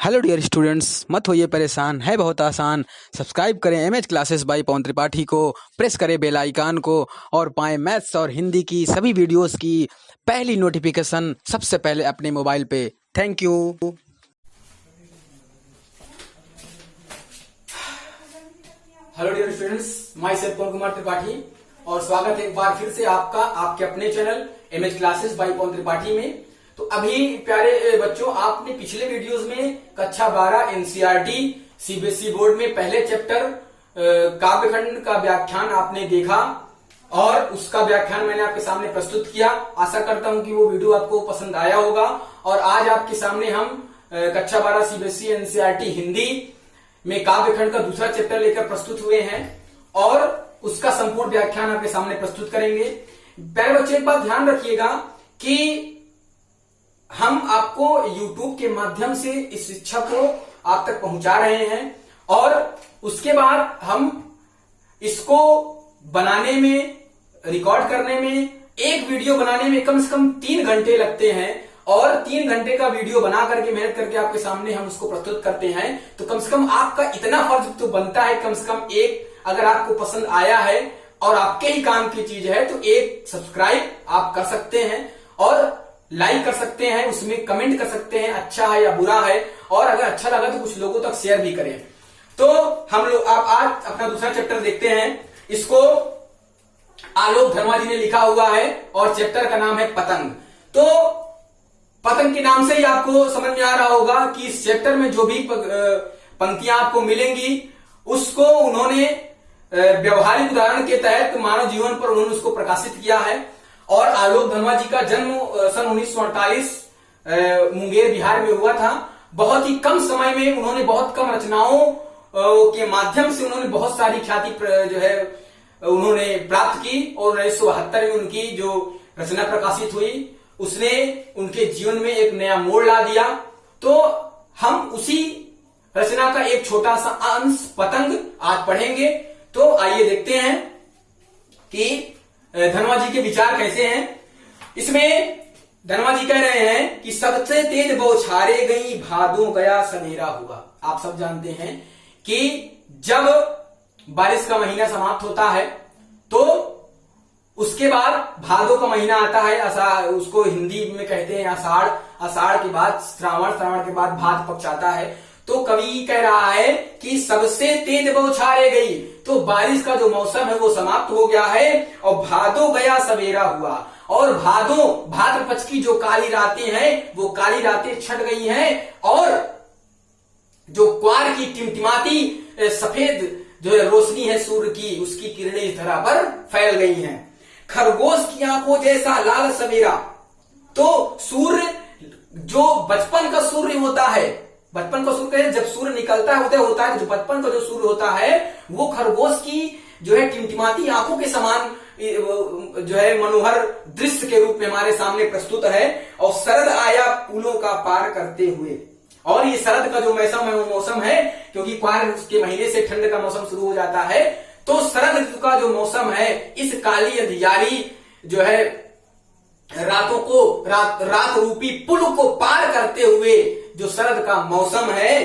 Hello dear students, मत होइए परेशान, है बहुत आसान। सब्सक्राइब करें एमएच क्लासेस बाय पवन त्रिपाठी को, प्रेस करें बेल आइकन को और पाएं मैथ्स और हिंदी की सभी वीडियोस की पहली नोटिफिकेशन सबसे पहले अपने मोबाइल पे। Thank you. Hello dear students, my self Pawan Kumar Tripathi और स्वागत है एक बार फिर से आपका आपके अपने चैनल एमएच क्लासेस बाय पवन त्रिपाठी में। तो अभी प्यारे बच्चों, आपने पिछले वीडियोस में कक्षा 12 एनसीईआरटी सीबीएसई बोर्ड में पहले चैप्टर काव्यखंड का व्याख्यान आपने देखा और उसका व्याख्यान मैंने आपके सामने प्रस्तुत किया। आशा करता हूं कि वो वीडियो आपको पसंद आया होगा। और आज आपके सामने हम कक्षा 12 सीबीएसई एनसीईआरटी हिंदी में काव्यखंड का दूसरा चैप्टर लेकर प्रस्तुत हुए हैं और उसका संपूर्ण व्याख्यान आपके सामने प्रस्तुत करेंगे। प्यारे बच्चे, एक बात ध्यान रखिएगा कि हम आपको YouTube के माध्यम से इस शिक्षा को आप तक पहुंचा रहे हैं और उसके बाद हम इसको बनाने में, रिकॉर्ड करने में, एक वीडियो बनाने में कम से कम 3 घंटे लगते हैं और 3 घंटे का वीडियो बना करके मेहनत करके आपके सामने हम उसको प्रस्तुत करते हैं। तो कम से कम आपका इतना फर्ज तो बनता है, कम से कम एक, अगर आपको पसंद आया है और आपके ही काम की चीज है तो एक सब्सक्राइब आप कर सकते हैं और लाइक कर सकते हैं, उसमें कमेंट कर सकते हैं अच्छा है या बुरा है, और अगर अच्छा लगा तो कुछ लोगों तक शेयर भी करें। तो हम लोग आज अपना दूसरा चैप्टर देखते हैं। इसको आलोक धर्मा जी ने लिखा हुआ है और चैप्टर का नाम है पतंग। तो पतंग के नाम से ही आपको समझ में आ रहा होगा कि इस चैप्टर में जो भी पंक्तियां आपको मिलेंगी उसको उन्होंने व्यवहारिक उदाहरण के तहत मानव जीवन पर उन्होंने उसको प्रकाशित किया है। और आलोक धर्मा जी का जन्म सन 1948 मुंगेर बिहार में हुआ था। बहुत ही कम समय में उन्होंने बहुत कम रचनाओं के माध्यम से उन्होंने बहुत सारी ख्याति जो है उन्होंने प्राप्त की और 1972 में उनकी जो रचना प्रकाशित हुई उसने उनके जीवन में एक नया मोड़ ला दिया। तो हम उसी रचना का एक छोटा सा अंश पतंग आज पढ़ेंगे। तो आइए देखते हैं कि धर्मा जी के विचार कैसे हैं। इसमें धर्मा जी कह रहे हैं कि सबसे तेज बौछारे गई, भादों गया सवेरा हुआ। आप सब जानते हैं कि जब बारिश का महीना समाप्त होता है तो उसके बाद भादों का महीना आता है। आषाढ़, उसको हिंदी में कहते हैं आषाढ़। आषाढ़ के बाद श्रावण, श्रावण के बाद भाद पक्ष आता है। तो कवि कह रहा है कि सबसे तेज बौछारे गई, तो बारिश का जो मौसम है वो समाप्त हो गया है और भादो गया सवेरा हुआ। और भाद्र पक्ष की जो काली रातें हैं वो काली रातें छट गई हैं और जो क्वार की टिमटिमाती सफेद जो है रोशनी है सूर्य की, उसकी किरणें इस धरा पर फैल गई हैं। खरगोश की आंखों जैसा लाल सवेरा। तो सूर्य जो बचपन का सूर्य होता है, बचपन का सूर्य जब सूर्य निकलता है, उदय होता है, जो बचपन का जो सूर्य होता है वो खरगोश की जो है टिमटिमाती आंखों के समान जो है मनोहर दृश्य के रूप में हमारे सामने प्रस्तुत है। और शरद आया फूलों का पार करते हुए। और ये शरद का जो मौसम है वो मौसम है क्योंकि क्वार के महीने से ठंड का मौसम शुरू हो जाता है। तो शरद ऋतु का जो मौसम है, इस काली अंधियारी जो है रातों को रात रूपी पुल को पार करते हुए जो शरद का मौसम है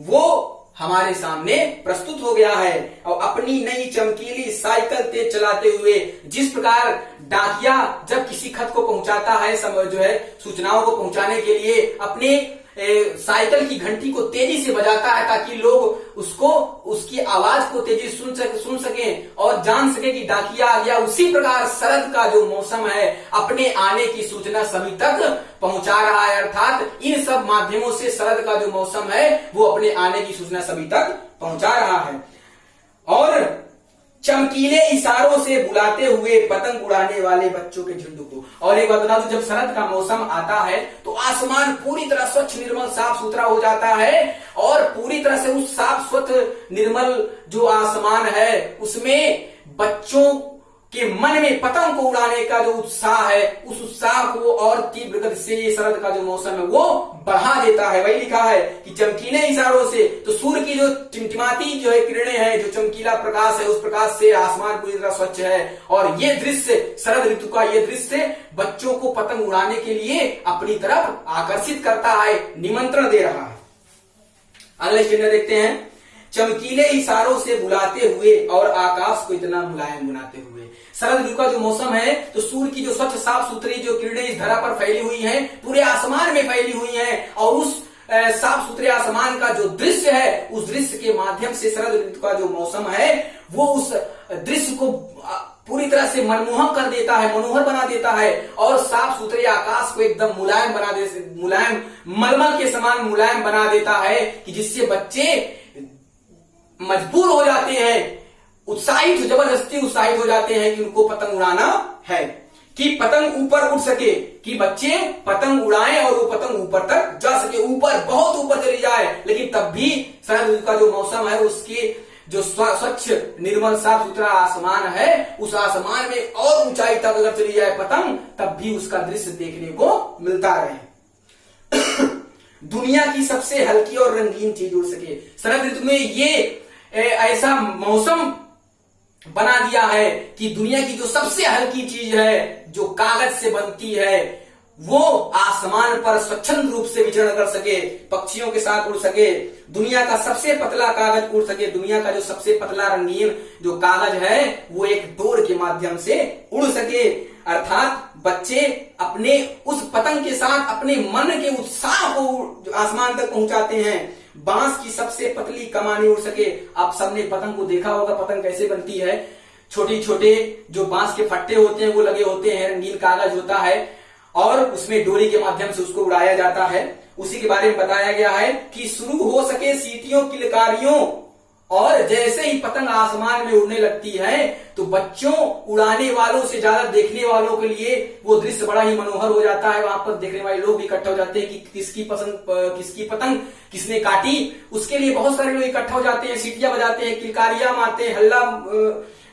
वो हमारे सामने प्रस्तुत हो गया है। और अपनी नई चमकीली साइकिल तेज चलाते हुए, जिस प्रकार डाकिया जब किसी खत को पहुंचाता है, जो है सूचनाओं को पहुंचाने के लिए अपने साइकिल की घंटी को तेजी से बजाता है ताकि लोग उसको, उसकी आवाज को तेजी सुन सकें और जान सके कि डाकिया आ गया, उसी प्रकार शरद का जो मौसम है अपने आने की सूचना सभी तक पहुंचा रहा है। अर्थात इन सब माध्यमों से शरद का जो मौसम है वो अपने आने की सूचना सभी तक पहुंचा रहा है। और चमकीले इशारों से बुलाते हुए पतंग उड़ाने वाले बच्चों के झुंड को। और एक बात बता दूं, जब शरद का मौसम आता है तो आसमान पूरी तरह स्वच्छ, निर्मल, साफ सुथरा हो जाता है और पूरी तरह से उस साफ स्वच्छ निर्मल जो आसमान है उसमें बच्चों के मन में पतंग को उड़ाने का जो उत्साह है, उस उत्साह को और तीव्र गति से ये शरद का जो मौसम है वो बढ़ा देता है। वही लिखा है कि चमकीले इशारों से, तो सूर्य की जो टिमटिमाती जो है किरणें हैं, जो चमकीला प्रकाश है, उस प्रकाश से आसमान पूरी तरह स्वच्छ है। और ये दृश्य, शरद ऋतु का ये दृश्य बच्चों को पतंग उड़ाने के लिए अपनी तरफ आकर्षित करता है, निमंत्रण दे रहा है। अगला स्टेंजा देखते हैं। चमकीले इशारों से बुलाते हुए और आकाश को इतना मुलायम बनाते हुए। शरद ऋतु का जो मौसम है तो सूर्य की जो स्वच्छ साफ सुथरी जो किरणें इस धरा पर फैली हुई हैं, पूरे आसमान में फैली हुई हैं, और उस साफ सुथरे आसमान का जो दृश्य है, उस दृश्य के माध्यम से शरद ऋतु का जो मौसम है वो उस दृश्य को पूरी तरह से मनमोहक कर देता है, मनोहर बना देता है, और साफ सुथरे आकाश को एकदम मुलायम बना दे, मुलायम मलमल के समान मुलायम बना देता है, कि जिससे बच्चे मजबूर हो जाते हैं, उत्साहित जबरदस्ती उत्साहित हो जाते हैं कि उनको पतंग उड़ाना है, कि पतंग ऊपर उड़ सके, कि बच्चे पतंग उड़ाएं और वो पतंग ऊपर तक जा सके, ऊपर बहुत ऊपर चली जाए। लेकिन तब भी शरद ऋतु का जो मौसम है उसके जो स्वच्छ निर्मल साफ सुथरा आसमान है, उस आसमान में और ऊंचाई तक अगर चली जाए पतंग, तब भी उसका दृश्य देखने को मिलता रहे। दुनिया की सबसे हल्की और रंगीन चीज उड़ सके। शरद ऋतु में ये ऐसा मौसम बना दिया है कि दुनिया की जो सबसे हल्की चीज है, जो कागज से बनती है, वो आसमान पर स्वच्छंद रूप से विचरण कर सके, पक्षियों के साथ उड़ सके। दुनिया का सबसे पतला कागज उड़ सके। दुनिया का जो सबसे पतला रंगीन जो कागज है वो एक डोर के माध्यम से उड़ सके। अर्थात बच्चे अपने उस पतंग के साथ अपने मन के उत्साह को आसमान तक पहुंचाते हैं। बांस की सबसे पतली कमानी उड़ सके। आप सबने पतंग को देखा होगा, पतंग कैसे बनती है। छोटे छोटे जो बांस के फट्टे होते हैं वो लगे होते हैं, रंगीन कागज होता है और उसमें डोरी के माध्यम से उसको उड़ाया जाता है। उसी के बारे में बताया गया है कि शुरू हो सके सीटियों किलकारियों, और जैसे ही पतंग आसमान में उड़ने लगती है तो बच्चों उड़ाने वालों से ज्यादा देखने वालों के लिए वो दृश्य बड़ा ही मनोहर हो जाता है। वहां पर देखने वाले लोग भी इकट्ठा हो जाते हैं कि किसकी पतंग किसने काटी। उसके लिए बहुत सारे लोग इकट्ठा हो जाते हैं, सीटियां बजाते हैं, किलकारियां मारते हैं, हल्ला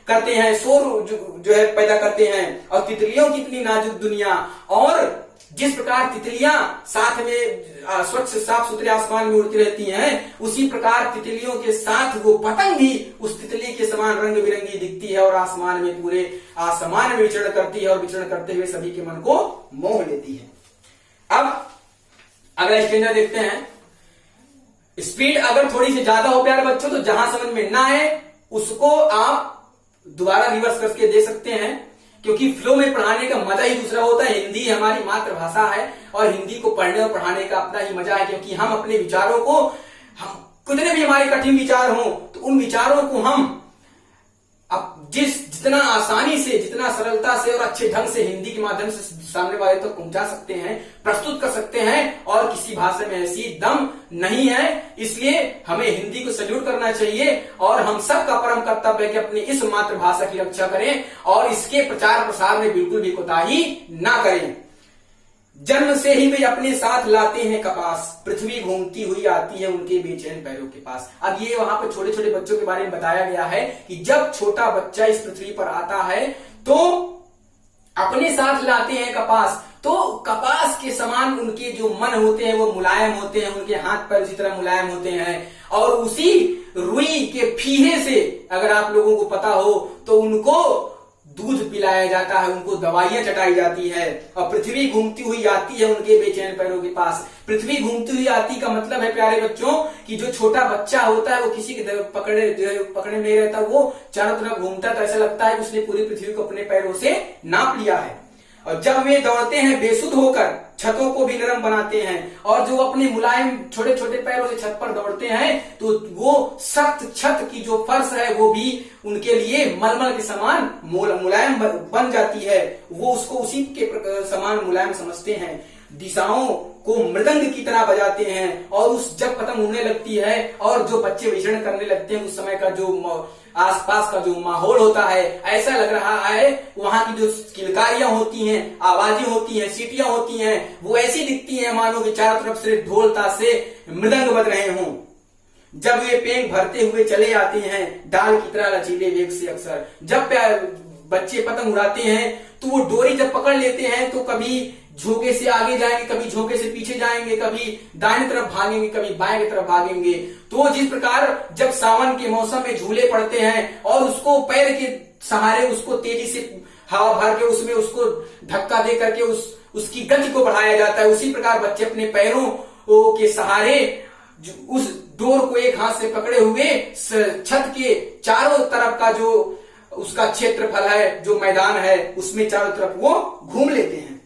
करते हैं, शोर जो है पैदा करते हैं। और तितलियों की इतनी नाजुक दुनिया, और जिस प्रकार तितलियां साथ में स्वच्छ साफ सुथरे आसमान में उड़ती रहती हैं, उसी प्रकार तितलियों के साथ वो पतंग भी उस तितली के समान रंग बिरंगी दिखती है और आसमान में पूरे आसमान में विचरण करती है, और विचरण करते हुए सभी के मन को मोह लेती है। अब अगला स्टेंजा देखते हैं। स्पीड अगर थोड़ी सी ज्यादा हो प्यारे बच्चों तो जहां समझ में ना आए उसको आप दोबारा रिवर्स करके दे सकते हैं, क्योंकि फ्लो में पढ़ाने का मजा ही दूसरा होता है। हिंदी हमारी मातृभाषा है और हिंदी को पढ़ने और पढ़ाने का अपना ही मजा है, क्योंकि हम अपने विचारों को, हम कितने भी हमारे कठिन विचार हों तो उन विचारों को हम अब जितना आसानी से, जितना सरलता से और अच्छे ढंग से हिंदी के माध्यम से सामने वाले तक पहुंचा सकते हैं, प्रस्तुत कर सकते हैं, और किसी भाषा में ऐसी दम नहीं है। इसलिए हमें हिंदी को सल्यूट करना चाहिए और हम सबका परम कर्तव्य है कि अपनी इस मातृभाषा की रक्षा करें और इसके प्रचार प्रसार में बिल्कुल भी कोताही ना करें। जन्म से ही वे अपने साथ लाते हैं कपास, पृथ्वी घूमती हुई आती है उनके बेचैन पैरों के पास। अब ये वहां पर छोटे छोटे बच्चों के बारे में बताया गया है कि जब छोटा बच्चा इस पृथ्वी पर आता है तो अपने साथ लाते हैं कपास। तो कपास के समान उनके जो मन होते हैं वो मुलायम होते हैं, उनके हाथ पैर उसी तरह मुलायम होते हैं, और उसी रुई के फीहे से अगर आप लोगों को पता हो तो उनको दूध पिलाया जाता है, उनको दवाइयां चटाई जाती है। और पृथ्वी घूमती हुई आती है उनके बेचैन पैरों के पास। पृथ्वी घूमती हुई आती का मतलब है प्यारे बच्चों कि जो छोटा बच्चा होता है वो किसी के पकड़े नहीं रहता, वो चारों तरफ घूमता है तो ऐसा लगता है कि उसने पूरी पृथ्वी को अपने पैरों से नाप लिया है। और जब वे दौड़ते हैं बेसुध होकर छतों को भी नरम बनाते हैं, और जो अपने मुलायम छोटे छोटे पैरों से छत पर दौड़ते हैं तो वो सख्त छत की जो फर्श है वो भी उनके लिए मलमल के समान मुलायम बन जाती है। वो उसको उसी के समान मुलायम समझते हैं। दिशाओं को मृदंग की तरह बजाते हैं, और उस जब पतंग उड़ने लगती है और जो बच्चे विचरण करने लगते हैं उस समय का जो आसपास का जो माहौल होता है, ऐसा लग रहा है वहां की जो किलकारियां होती हैं, आवाजें होती हैं, सीटियां होती हैं, वो ऐसी दिखती हैं मानो कि चारों तरफ से ढोल ताशे मृदंग बज रहे हों। जब वे पेंग भरते हुए चले आते हैं डाल की तरह लचीले वेग से, अक्सर जब बच्चे पतंग उड़ाते हैं तो वो डोरी जब पकड़ लेते हैं तो कभी झोंके से आगे जाएंगे, कभी झोंके से पीछे जाएंगे, कभी दाहिने तरफ भागेंगे, कभी बाएं की तरफ भागेंगे। तो जिस प्रकार जब सावन के मौसम में झूले पड़ते हैं और उसको पैर के सहारे उसको तेजी से हवा भर के उसमें उसको धक्का दे करके उसकी गति को बढ़ाया जाता है, उसी प्रकार बच्चे अपने पैरों के सहारे उस डोर को एक हाथ से पकड़े हुए छत के चारों तरफ का जो उसका क्षेत्रफल है, जो मैदान है, उसमें चारों तरफ वो घूम लेते हैं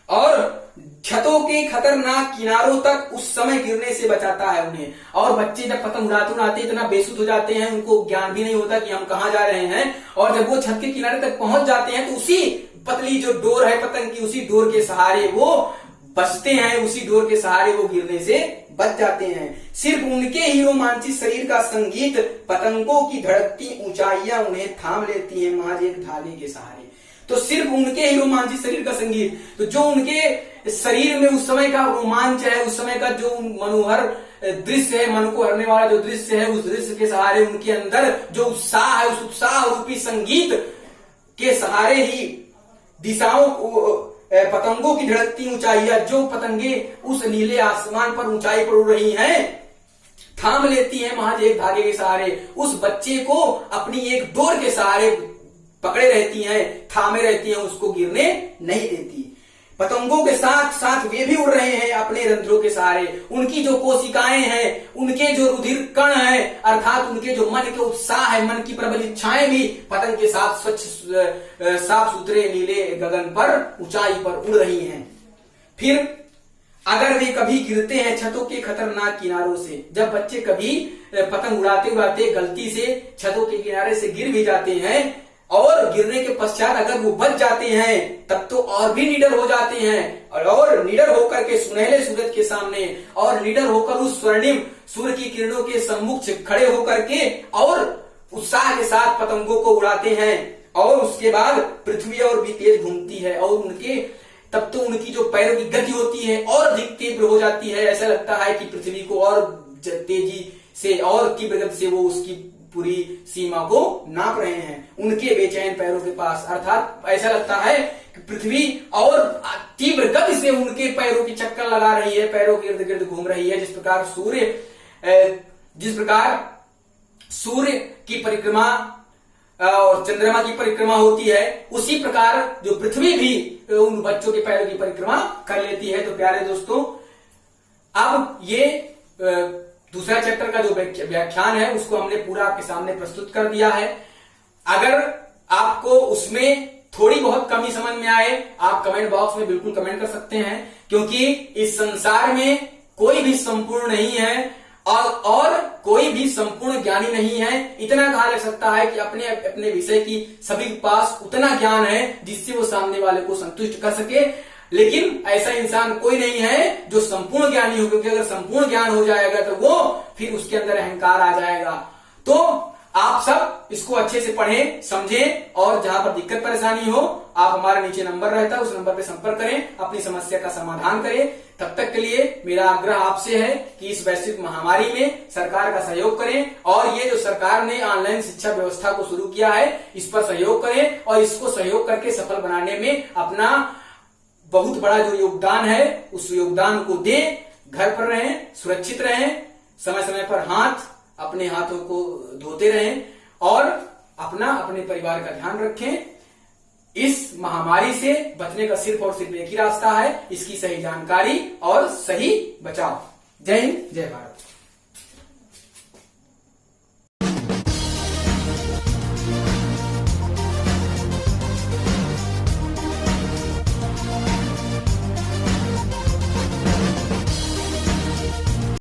और छतों के खतरनाक किनारों तक उस समय गिरने से बचाता है उन्हें। और बच्चे जब पतंग उड़ाते उड़ाते इतना बेसुध हो जाते हैं, उनको ज्ञान भी नहीं होता कि हम कहाँ जा रहे हैं, और जब वो छत के किनारे तक पहुंच जाते हैं तो उसी पतली जो डोर है पतंग की, उसी डोर के सहारे वो बचते हैं, उसी डोर के सहारे वो गिरने से बच जाते हैं। सिर्फ उनके ही रोमांचित शरीर का संगीत, पतंगों की धड़कती ऊंचाइयां उन्हें थाम लेती हैं महज एक धागे के सहारे। तो सिर्फ उनके ही रोमांचित शरीर का संगीत, तो जो उनके शरीर में उस समय का रोमांच है, उस समय का जो मनोहर दृश्य है, मन को हरने वाला जो दृश्य है, उस दृश्य के सहारे उनके अंदर जो उत्साह है, उस उत्साह रूपी संगीत के सहारे ही दिशाओं पतंगों की धड़कती ऊंचाइयां, जो पतंगे उस नीले आसमान पर ऊंचाई पर उड़ रही हैं, थाम लेती हैं महज एक धागे के सहारे। उस बच्चे को अपनी एक डोर के सहारे पकड़े रहती हैं, थामे रहती हैं, उसको गिरने नहीं देती। पतंगों के साथ साथ वे भी उड़ रहे हैं अपने रंध्रों के सहारे। उनकी जो कोशिकाएं हैं, उनके जो रुधिर कण है, अर्थात उनके जो मन के उत्साह है, मन की प्रबल इच्छाएं भी पतंग के साथ स्वच्छ साफ सुथरे नीले गगन पर ऊंचाई पर उड़ रही हैं। फिर अगर वे कभी गिरते हैं छतों के खतरनाक किनारों से, जब बच्चे कभी पतंग उड़ाते उड़ाते गलती से छतों के किनारे से गिर भी जाते हैं और गिरने के पश्चात अगर वो बच जाते हैं, तब तो और भी निडर हो जाते हैं और निडर होकर के सुनहले सूरज के सामने और निडर होकर उस स्वर्णिम सूर्य की किरणों के सम्मुख खड़े होकर के और उत्साह के साथ पतंगों को उड़ाते हैं। और उसके बाद पृथ्वी और भी तेज घूमती है और उनके तब तो उनकी जो पैरों की गति होती है और अधिक तीव्र हो जाती है। ऐसा लगता है कि पृथ्वी को और तेजी से और तीव्र गति से वो उसकी पूरी सीमा को नाप रहे हैं उनके बेचैन पैरों के पास। अर्थात ऐसा लगता है कि पृथ्वी और तीव्र गति से उनके पैरों की चक्कर लगा रही है, पैरों के इर्द गिर्द घूम रही है। जिस प्रकार सूर्य की परिक्रमा और चंद्रमा की परिक्रमा होती है, उसी प्रकार जो पृथ्वी भी उन बच्चों के पैरों की परिक्रमा कर लेती है। तो प्यारे दोस्तों, अब ये दूसरा चैप्टर का जो व्याख्यान है उसको हमने पूरा आपके सामने प्रस्तुत कर दिया है। अगर आपको उसमें थोड़ी बहुत कमी समझ में आए, आप कमेंट बॉक्स में बिल्कुल कमेंट कर सकते हैं, क्योंकि इस संसार में कोई भी संपूर्ण नहीं है और कोई भी संपूर्ण ज्ञानी नहीं है। इतना कहा जा सकता है कि अपने अपने विषय की सभी के पास उतना ज्ञान है जिससे वो सामने वाले को संतुष्ट कर सके, लेकिन ऐसा इंसान कोई नहीं है जो संपूर्ण ज्ञानी हो, क्योंकि अगर संपूर्ण ज्ञान हो जाएगा तो वो फिर उसके अंदर अहंकार आ जाएगा। तो आप सब इसको अच्छे से पढ़ें, समझें और जहां पर दिक्कत परेशानी हो आप हमारे नीचे नंबर रहता है, उस नंबर पे संपर्क करें, अपनी समस्या का समाधान करें। तब तक के लिए मेरा आग्रह आपसे है कि इस वैश्विक महामारी में सरकार का सहयोग करें और ये जो सरकार ने ऑनलाइन शिक्षा व्यवस्था को शुरू किया है इस पर सहयोग करें और इसको सहयोग करके सफल बनाने में अपना बहुत बड़ा जो योगदान है उस योगदान को दें। घर पर रहें, सुरक्षित रहें, समय समय पर अपने हाथों को धोते रहें और अपने परिवार का ध्यान रखें। इस महामारी से बचने का सिर्फ और सिर्फ एक ही रास्ता है, इसकी सही जानकारी और सही बचाव। जय हिंद, जय भारत।